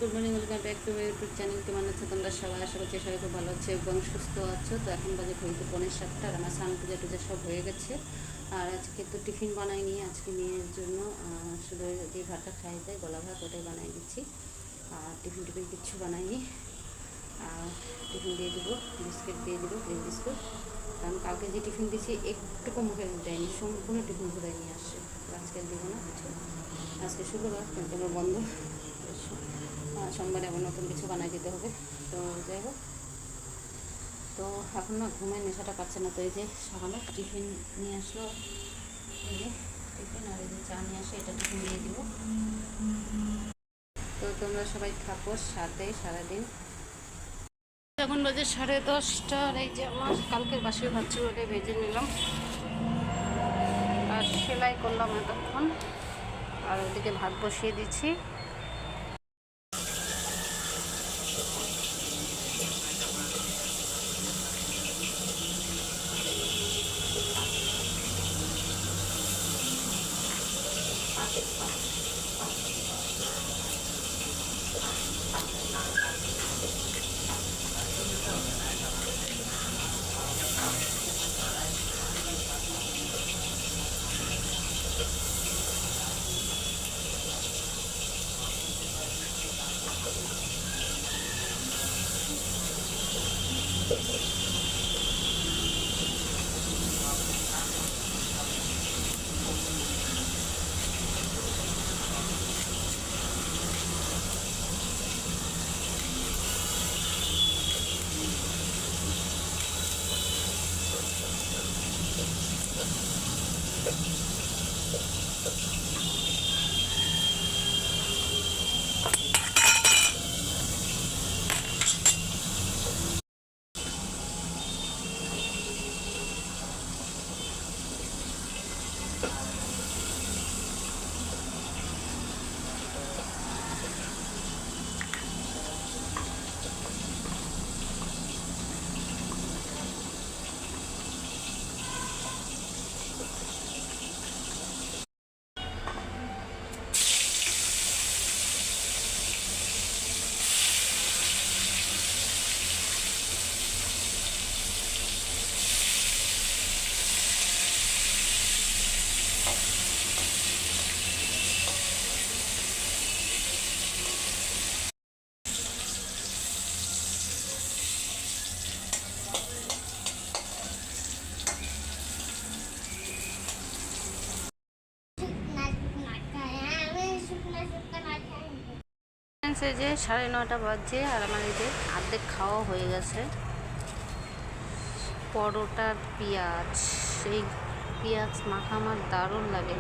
Good morning, welcome back to my YouTube channel. কেমন আছো তোমরা সবাই? আশা করছি সবাই খুব ভালো আছে এবং সুস্থ আছো। তো এখন বাজে ঘড়িতে 6:45 আর আমার স্নান পূজা টুজা সব হয়ে গেছে। আর আজকে তো টিফিন বানাইনি, আজকে মেয়ের জন্য শুধু যে ভাতটা খাই দেয় গলা ভাত, ওটাই বানাই দিচ্ছি। আর টিফিন কিচ্ছু বানাইনি। আর টিফিন দিয়ে দেবো, বিস্কিট দিয়ে দেবো, গ্রিন বিস্কুট। কারণ কালকে যে টিফিন দিয়েছি একটুকু মুখে দেয়নি, সম্পূর্ণ টিফিন ঘুরাই নিয়ে আসছে। আজকে দেবো না কিছু, আজকে শুক্রবার কিন্তু আমার বন্ধ। সোমবারে আবার নতুন কিছু বানাই দিতে হবে। তো যাই হোক, তো এখন না ঘুমের নেশাটা পাচ্ছে না। তো এই যে সকালে টিফিন নিয়ে আসলো, এই যে টিফিন আর এই যে চা নিয়ে আসে, এটা টিফিন দিয়ে দিব। তো তোমরা সবাই থাকো সাথে সারাদিন। এখন বাজে 10:30 আর এই যে আমার কালকের বাসি ভাত চুড়ে ভেজে নিলাম আর সেলাই করলাম এতক্ষণ। আর ওদিকে ভাত বসিয়ে দিচ্ছি। এই যে 9:30 বাজে আর আমার এই যে অর্ধেক খাওয়া হয়ে গেছে। পরোটার পেঁয়াজ, সেই পেঁয়াজ মাখা আমার দারুণ লাগে।